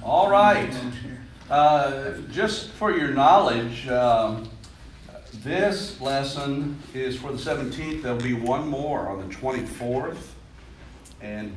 All right. Just for your knowledge, this lesson is for the 17th. There'll be one more on the 24th. And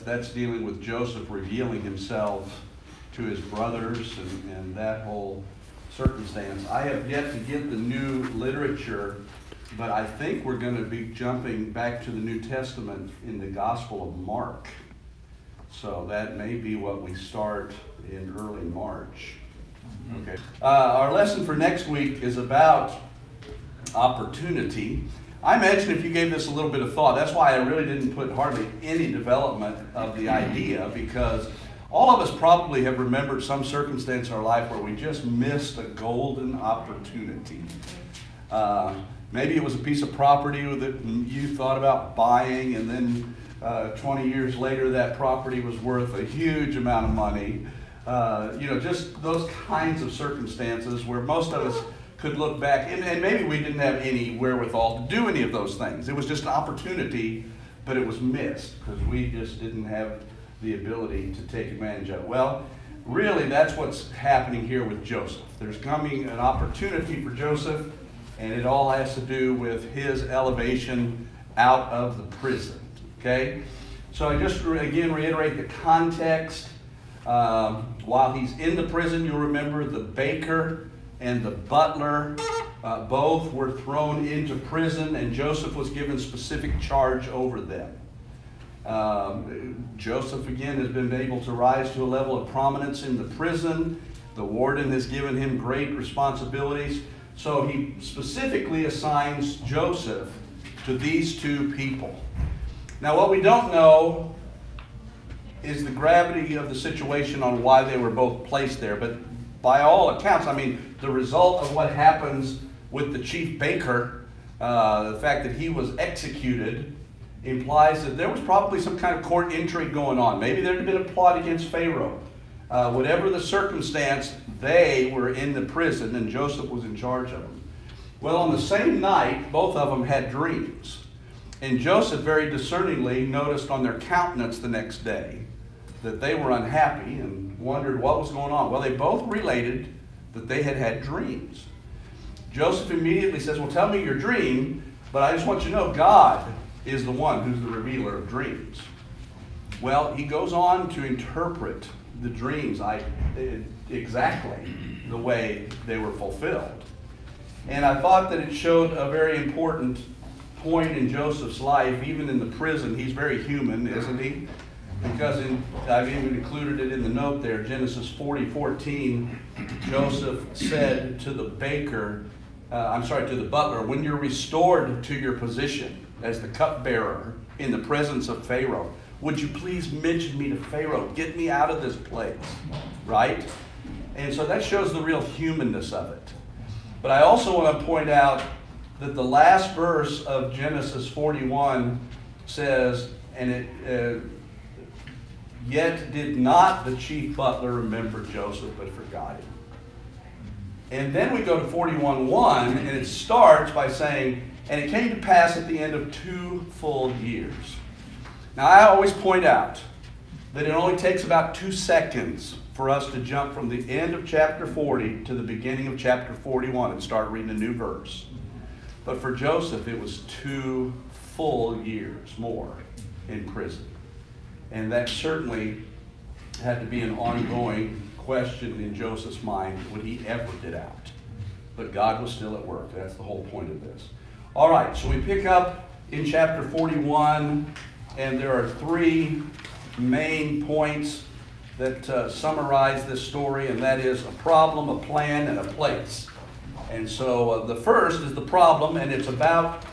that's dealing with Joseph revealing himself to his brothers and that whole circumstance. I have yet to get the new literature, but I think we're going to be jumping back to the New Testament in the Gospel of Mark. So that may be what we start in early March. Okay. Our lesson for next week is about opportunity. I imagine if you gave this a little bit of thought, that's why I really didn't put hardly any development of the idea, because all of us probably have remembered some circumstance in our life where we just missed a golden opportunity. Maybe it was a piece of property that you thought about buying, and then 20 years later that property was worth a huge amount of money. Just those kinds of circumstances where most of us could look back, and maybe we didn't have any wherewithal to do any of those things. It was just an opportunity, but it was missed because we just didn't have the ability to take advantage of it. Well, really that's what's happening here with Joseph. There's coming an opportunity for Joseph, and it all has to do with his elevation out of the prison. Okay? So I just again reiterate the context. While he's in the prison, you'll remember the baker and the butler both were thrown into prison, and Joseph was given specific charge over them. Joseph, again, has been able to rise to a level of prominence in the prison. The warden has given him great responsibilities. So he specifically assigns Joseph to these two people. Now, what we don't know is the gravity of the situation on why they were both placed there. But by all accounts, the result of what happens with the chief baker, the fact that he was executed, implies that there was probably some kind of court intrigue going on. Maybe there had been a plot against Pharaoh. Whatever the circumstance, they were in the prison and Joseph was in charge of them. Well, on the same night, both of them had dreams. And Joseph very discerningly noticed on their countenance the next day that they were unhappy and wondered what was going on. Well, they both related that they had had dreams. Joseph immediately says, well, tell me your dream, but I just want you to know God is the one who's the revealer of dreams. Well, he goes on to interpret the dreams exactly the way they were fulfilled. And I thought that it showed a very important point in Joseph's life. Even in the prison, he's very human, isn't he? Because I've even included it in the note there, Genesis 40:14, Joseph said to the butler, when you're restored to your position as the cupbearer in the presence of Pharaoh, would you please mention me to Pharaoh? Get me out of this place, right? And so that shows the real humanness of it. But I also want to point out that the last verse of Genesis 41 says, yet did not the chief butler remember Joseph, but forgot him. And then we go to 41:1, and it starts by saying, and it came to pass at the end of 2 full years. Now, I always point out that it only takes about 2 seconds for us to jump from the end of chapter 40 to the beginning of chapter 41 and start reading a new verse. But for Joseph, it was 2 full years more in prison. And that certainly had to be an ongoing question in Joseph's mind, would he ever get out? But God was still at work. That's the whole point of this. All right, so we pick up in chapter 41, and there are 3 main points that summarize this story, and that is a problem, a plan, and a place. And so the first is the problem, and it's about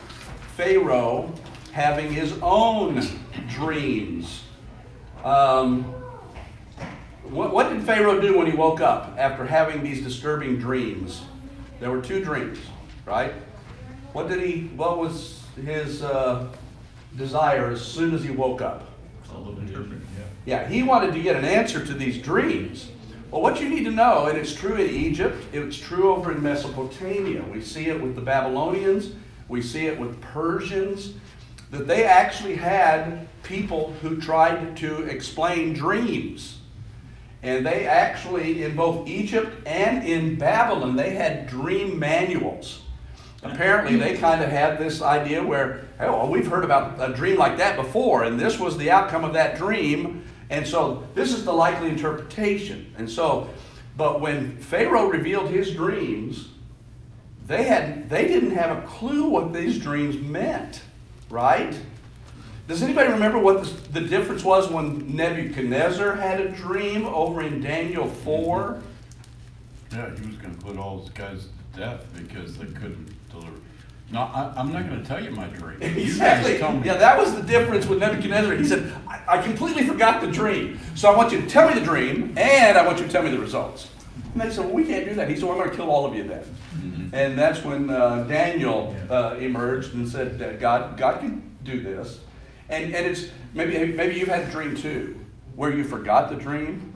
Pharaoh having his own dreams. What did Pharaoh do when he woke up after having these disturbing dreams? There were 2 dreams, right? What was his desire as soon as he woke up? Yeah, he wanted to get an answer to these dreams. Well, what you need to know, and it's true in Egypt, it's true over in Mesopotamia. We see it with the Babylonians, we see it with Persians, that they actually had people who tried to explain dreams. And they actually, in both Egypt and in Babylon, they had dream manuals. Apparently, they kind of had this idea where, oh, well, we've heard about a dream like that before, and this was the outcome of that dream, and so this is the likely interpretation. And so, but when Pharaoh revealed his dreams, they didn't have a clue what these dreams meant, right? Does anybody remember what the difference was when Nebuchadnezzar had a dream over in Daniel 4? Yeah, he was going to put all those guys to death because they couldn't deliver. No, I'm not going to tell you my dream. Exactly. You guys tell me. Yeah, that was the difference with Nebuchadnezzar. He said, I completely forgot the dream. So I want you to tell me the dream, and I want you to tell me the results. And they said, well, we can't do that. He said, well, I'm going to kill all of you then. Mm-hmm. And that's when Daniel emerged and said, God can do this. And it's, maybe you've had a dream too, where you forgot the dream,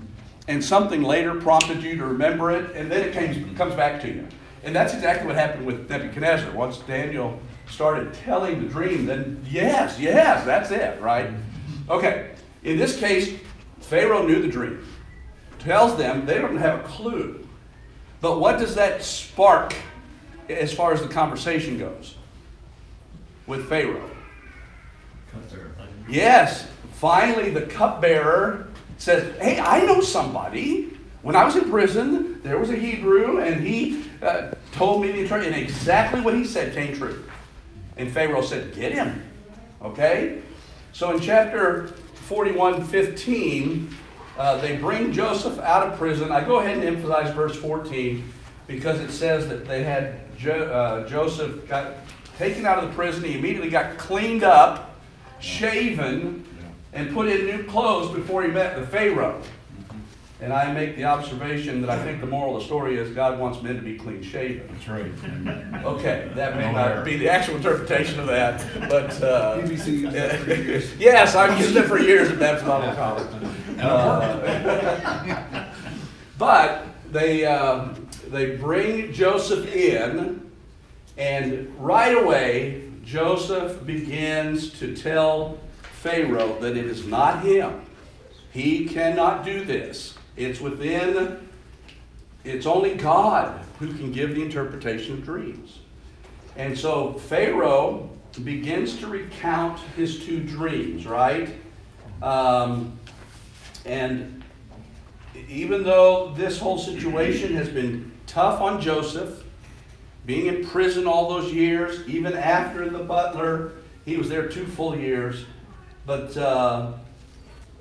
and something later prompted you to remember it, and then it comes back to you. And that's exactly what happened with Nebuchadnezzar. Once Daniel started telling the dream, then yes, that's it, right? Okay, in this case, Pharaoh knew the dream. Tells them they don't have a clue. But what does that spark as far as the conversation goes with Pharaoh? Yes, finally the cupbearer says, hey, I know somebody. When I was in prison, there was a Hebrew, and he told me the interpretation, and exactly what he said came true. And Pharaoh said, get him. Okay? So in chapter 41:15, they bring Joseph out of prison. I go ahead and emphasize verse 14 because it says that they had Joseph got taken out of the prison. He immediately got cleaned up, shaven, and put in new clothes before he met the Pharaoh. And I make the observation that I think the moral of the story is God wants men to be clean shaven. That's right. Okay, that may not be the actual interpretation of that, but BBC used that for years. yes, I've used it for years at Baptist Bible College. But they bring Joseph in, and right away Joseph begins to tell Pharaoh that it is not him. He cannot do this. It's only God who can give the interpretation of dreams. And so Pharaoh begins to recount his two dreams, right? And even though this whole situation has been tough on Joseph, being in prison all those years, even after the butler, he was there 2 full years, but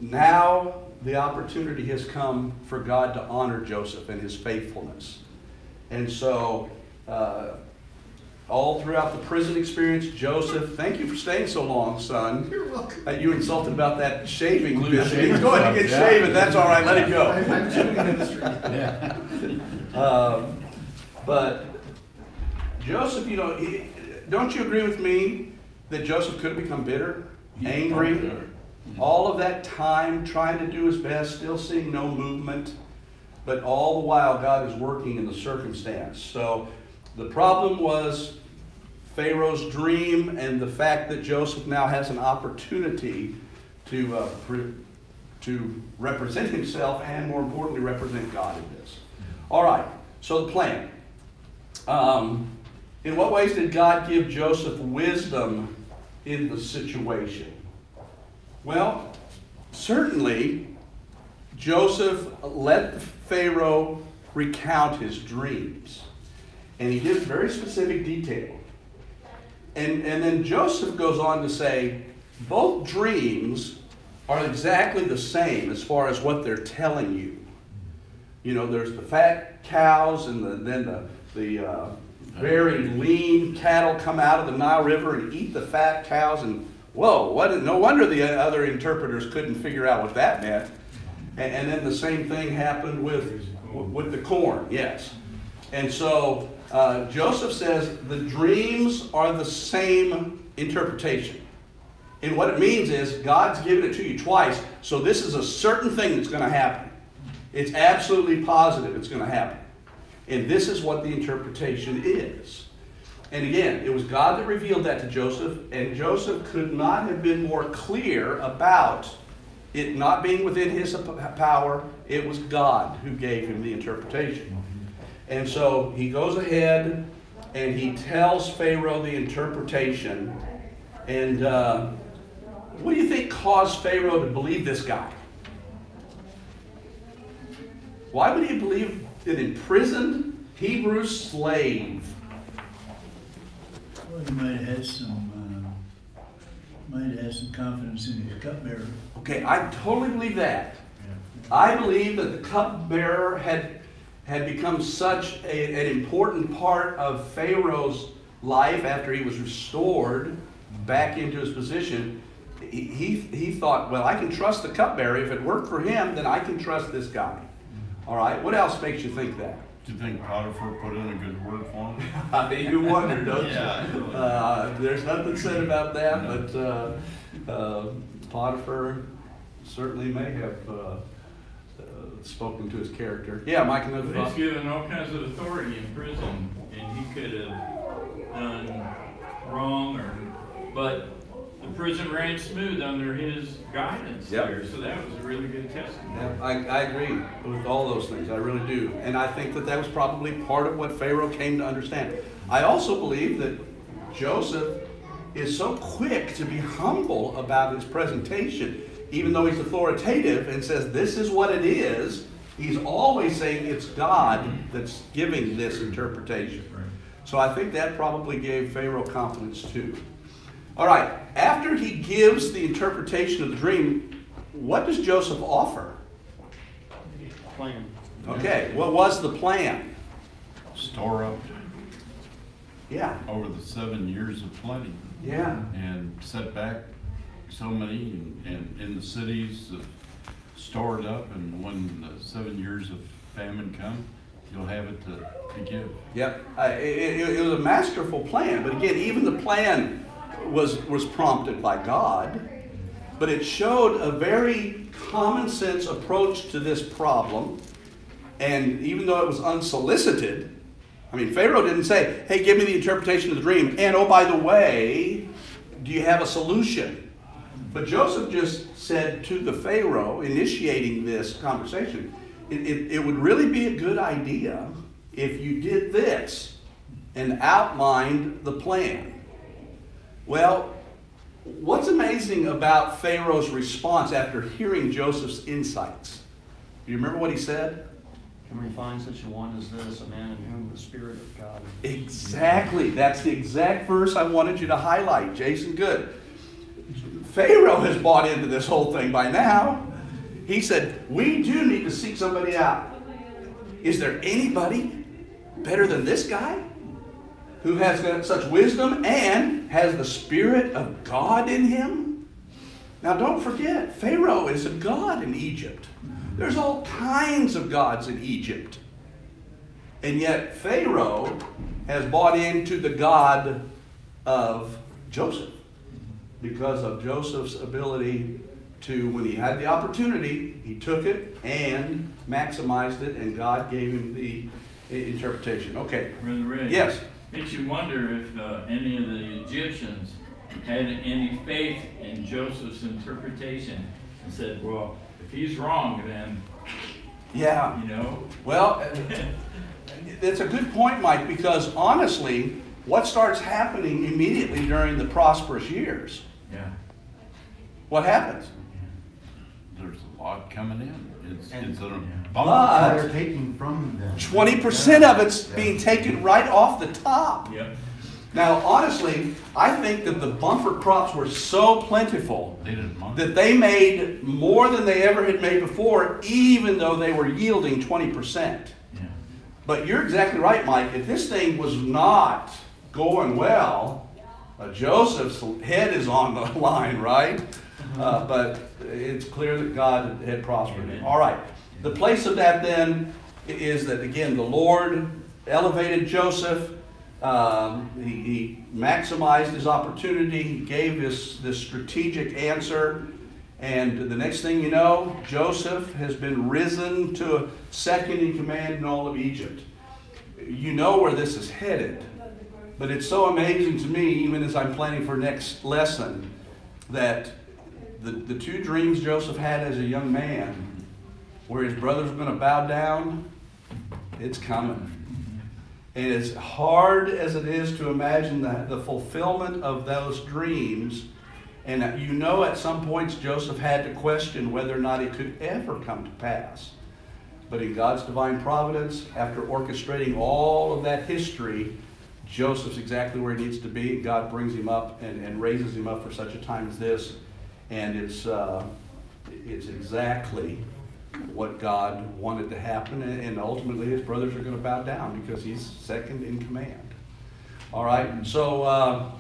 now the opportunity has come for God to honor Joseph and his faithfulness. And so all throughout the prison experience, Joseph, thank you for staying so long, son. You're welcome. You insulted about that shaving. He's going to get shaven. That's all right. Let it go. I'm doing ministry. Yeah. But Joseph, don't you agree with me that Joseph could have become bitter, angry? All of that time trying to do his best, still seeing no movement, but all the while God is working in the circumstance. So the problem was Pharaoh's dream and the fact that Joseph now has an opportunity to represent himself and, more importantly, represent God in this. All right, so the plan. In what ways did God give Joseph wisdom in the situation? Well, certainly, Joseph let Pharaoh recount his dreams. And he gives very specific detail. And then Joseph goes on to say, both dreams are exactly the same as far as what they're telling you. There's the fat cows and then the very lean cattle come out of the Nile River and eat the fat cows, and whoa, no wonder the other interpreters couldn't figure out what that meant. And then the same thing happened with the corn, yes. And so Joseph says the dreams are the same interpretation. And what it means is God's given it to you twice, so this is a certain thing that's going to happen. It's absolutely positive it's going to happen. And this is what the interpretation is. And again, it was God that revealed that to Joseph, and Joseph could not have been more clear about it not being within his power, it was God who gave him the interpretation. And so he goes ahead and he tells Pharaoh the interpretation. And what do you think caused Pharaoh to believe this guy? Why would he believe an imprisoned Hebrew slave? Well, he might have had some confidence in his cupbearer. Okay, I totally believe that. I believe that the cupbearer had become such an important part of Pharaoh's life after he was restored back into his position. He thought, well, I can trust the cupbearer. If it worked for him, then I can trust this guy. All right, what else makes you think that? Do you think Potiphar put in a good word for him? I mean, you wonder, don't you? Yeah. There's nothing said about that, but Potiphar certainly may have spoken to his character. Yeah, Mike, another thought? He's given all kinds of authority in prison, and he could have done wrong, but the prison ran smooth under his guidance there, so that was a really good testimony. Yeah, I agree with all those things. I really do. And I think that was probably part of what Pharaoh came to understand. I also believe that Joseph is so quick to be humble about his presentation. Even though he's authoritative and says this is what it is, he's always saying it's God that's giving this interpretation. So I think that probably gave Pharaoh confidence too. All right, after he gives the interpretation of the dream, what does Joseph offer? Plan. Okay, what was the plan? Store up Yeah, over the 7 years of plenty yeah. and set back so many and in the cities stored up, and when the 7 years of famine come, you'll have it to give. Yep, it was a masterful plan, but again, even the plan was prompted by God, but it showed a very common sense approach to this problem. And even though it was unsolicited, I mean, Pharaoh didn't say, hey, give me the interpretation of the dream, and oh, by the way, do you have a solution? But Joseph just said to the Pharaoh, initiating this conversation, it would really be a good idea if you did this and outlined the plan. Well, what's amazing about Pharaoh's response after hearing Joseph's insights? Do you remember what he said? Can we find such a one as this, a man in whom the Spirit of God? Exactly. That's the exact verse I wanted you to highlight, Jason. Good. Pharaoh has bought into this whole thing by now. He said, we do need to seek somebody out. Is there anybody better than this guy who has got such wisdom and has the Spirit of God in him? Now don't forget, Pharaoh is a god in Egypt. There's all kinds of gods in Egypt. And yet Pharaoh has bought into the God of Joseph because of Joseph's ability to, when he had the opportunity, he took it and maximized it, and God gave him the interpretation. Okay. Brother Ray. Yes. Makes you wonder if any of the Egyptians had any faith in Joseph's interpretation and said, well, if he's wrong, then, Yeah. you know. Well, it's a good point, Mike, because honestly, what starts happening immediately during the prosperous years? Yeah. What happens? There's a lot coming in. It's an But- abundance. They're taking from them. 20% of it's being taken right off the top. Yep. Now, honestly, I think that the bumper crops were so plentiful They didn't mind. that they made more than they ever had made before, even though they were yielding 20%. Yeah. But you're exactly right, Mike. If this thing was not going well, Joseph's head is on the line, right? But it's clear that God had prospered him. All right. The place of that then is that, again, the Lord elevated Joseph. He maximized his opportunity. He gave this strategic answer. And the next thing you know, Joseph has been risen to second in command in all of Egypt. You know where this is headed. But it's so amazing to me, even as I'm planning for next lesson, that the two dreams Joseph had as a young man, where his brothers were going to bow down, it's coming. And as hard as it is to imagine the fulfillment of those dreams, and you know at some points Joseph had to question whether or not it could ever come to pass. But in God's divine providence, after orchestrating all of that history, Joseph's exactly where he needs to be. God brings him up and raises him up for such a time as this. And it's exactly what God wanted to happen. And ultimately his brothers are going to bow down because he's second in command. All right, so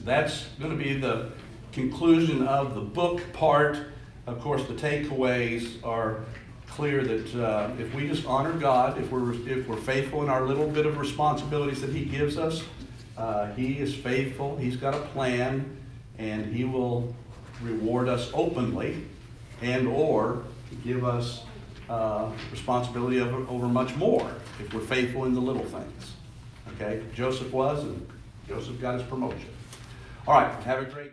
that's going to be the conclusion of the book part. Of course, the takeaways are clear that if we just honor God, if we're faithful in our little bit of responsibilities that he gives us, he is faithful, he's got a plan, and he will reward us openly and or give us responsibility over much more if we're faithful in the little things. Okay? Joseph was, and Joseph got his promotion. All right, have a great